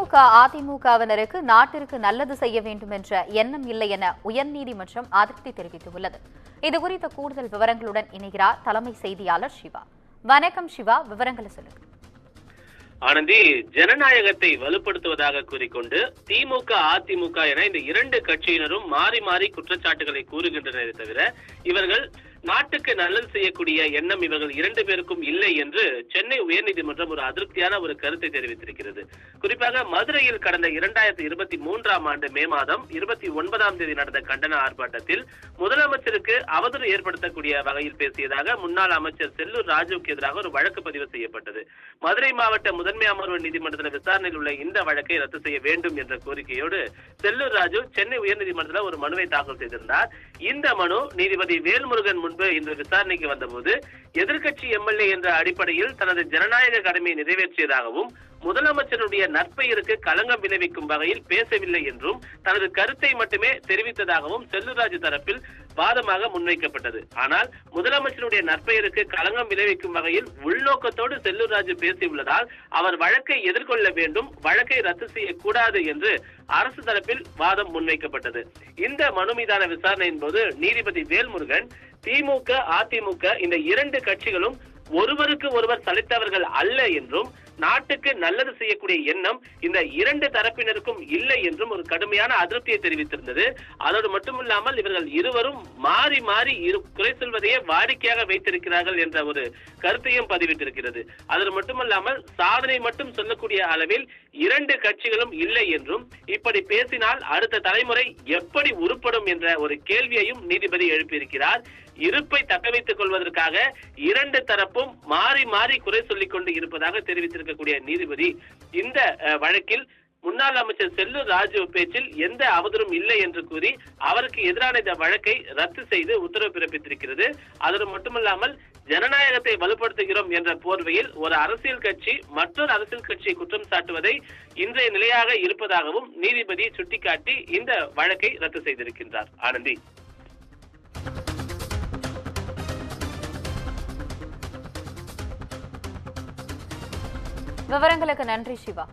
திமுக அதிமுகவினருக்கு நாட்டிற்கு நல்லது செய்ய வேண்டும் என்ற எண்ணம் இல்லை என உயர்நீதிமன்றம் அதிருப்தி தெரிவித்துள்ளது. இதுகுறித்த கூடுதல் விவரங்களுடன் இணைகிறார் தலைமை செய்தியாளர் சிவா. வணக்கம் சிவா, விவரங்களை சொல்லுங்க. ஆனந்தி, ஜனநாயகத்தை வலுப்படுத்துவதாக கூறிக்கொண்டு திமுக அதிமுக என இந்த இரண்டு கட்சியினரும் மாறி மாறி குற்றச்சாட்டுகளை கூறுகின்றனரே தவிர இவர்கள் நாட்டுக்கு நல்லது செய்யக்கூடிய எண்ணம் இவர்கள் இரண்டு பேருக்கும் இல்லை என்று சென்னை உயர்நீதிமன்றம் ஒரு அதிருப்தியான ஒரு கருத்தை தெரிவித்திருக்கிறது. குறிப்பாக மதுரையில் கடந்த 2023ஆம் ஆண்டு மே மாதம் 29ஆம் தேதி நடந்த கண்டன ஆர்ப்பாட்டத்தில் முதலமைச்சருக்கு அவதூறு ஏற்படுத்தக்கூடிய வகையில் பேசியதாக முன்னாள் அமைச்சர் செல்லூர் ராஜுவுக்கு எதிராக ஒரு வழக்கு பதிவு செய்யப்பட்டது. மதுரை மாவட்ட முதன்மை அமர்வு நீதிமன்றத்தில் விசாரணையில் உள்ள இந்த வழக்கை ரத்து செய்ய வேண்டும் என்ற கோரிக்கையோடு செல்லூர் ராஜு சென்னை உயர்நீதிமன்றத்தில் ஒரு மனுவை தாக்கல் செய்திருந்தார். இந்த மனு நீதிபதி வேல்முருகன் இன்று விசாரணைக்கு வந்தபோது எதிர்க்கட்சி எம்எல்ஏ என்ற அடிப்படையில் தனது ஜனநாயக கடமையை நிறைவேற்றியதாகவும் முதலமைச்சருடைய நற்பெயருக்கு களங்கம் விளைவிக்கும் வகையில் பேசவில்லை என்றும் தனது கருத்தை மட்டுமே தெரிவித்ததாகவும் செல்லூர்ராஜு தரப்பில் வாதமாக முன்வைக்கப்பட்டது. ஆனால் முதலமைச்சருடைய நற்பெயருக்கு களங்கம் விளைவிக்கும் வகையில் உள்நோக்கத்தோடு செல்லூர்ராஜு பேசியுள்ளதால் அவர் வழக்கை எதிர்கொள்ள வேண்டும், வழக்கை ரத்து செய்யக்கூடாது என்று அரசு தரப்பில் வாதம் முன்வைக்கப்பட்டது. இந்த மனு மீதான விசாரணையின் போது நீதிபதி வேல்முருகன் திமுக அதிமுக இந்த இரண்டு கட்சிகளும் ஒருவருக்கு ஒருவர் சலித்தவர்கள் அல்ல என்றும் நாட்டுக்கு நல்லது செய்யக்கூடிய எண்ணம் இந்த இரண்டு தரப்பினருக்கும் இல்லை என்றும் ஒரு கடுமையான அதிருப்தியை தெரிவித்திருந்தது. அதோடு மட்டுமில்லாமல் இவர்கள் இருவரும் மாறி மாறி குறை சொல்வதையே வாடிக்கையாக வைத்திருக்கிறார்கள் என்ற ஒரு கருத்தையும் பதிவிட்டிருக்கிறது. அதோடு மட்டுமல்லாமல் சாதனை மட்டும் சொல்லக்கூடிய அளவில் இரண்டு கட்சிகளும் இல்லை என்றும் இப்படி பேசினால் அடுத்த தலைமுறை எப்படி உருப்படும் என்ற ஒரு கேள்வியையும் நீதிபதி எழுப்பியிருக்கிறார். இருப்பை தக்க வைத்துக் கொள்வதற்காக இரண்டு தரப்பும் மாறி மாறி குறை சொல்லிக் கொண்டு இருப்பதாக தெரிவித்திருக்கக்கூடிய நீதிபதி இந்த வழக்கில் முன்னாள் அமைச்சர் செல்லூர் ராஜு பேச்சில் எந்த அவதூறும் இல்லை என்று கூறி அவருக்கு எதிரான இந்த வழக்கை ரத்து செய்து உத்தரவு பிறப்பித்திருக்கிறது. அதோடு மட்டுமல்லாமல் ஜனநாயகத்தை வலுப்படுத்துகிறோம் என்ற போர்வையில் ஒரு அரசியல் கட்சி மற்றொரு அரசியல் கட்சியை குற்றம் சாட்டுவதை இன்றைய நிலையாக இருப்பதாகவும் நீதிபதி சுட்டிக்காட்டி இந்த வழக்கை ரத்து செய்திருக்கின்றார். ஆனந்தி, விவரங்களுக்கு நன்றி சிவா.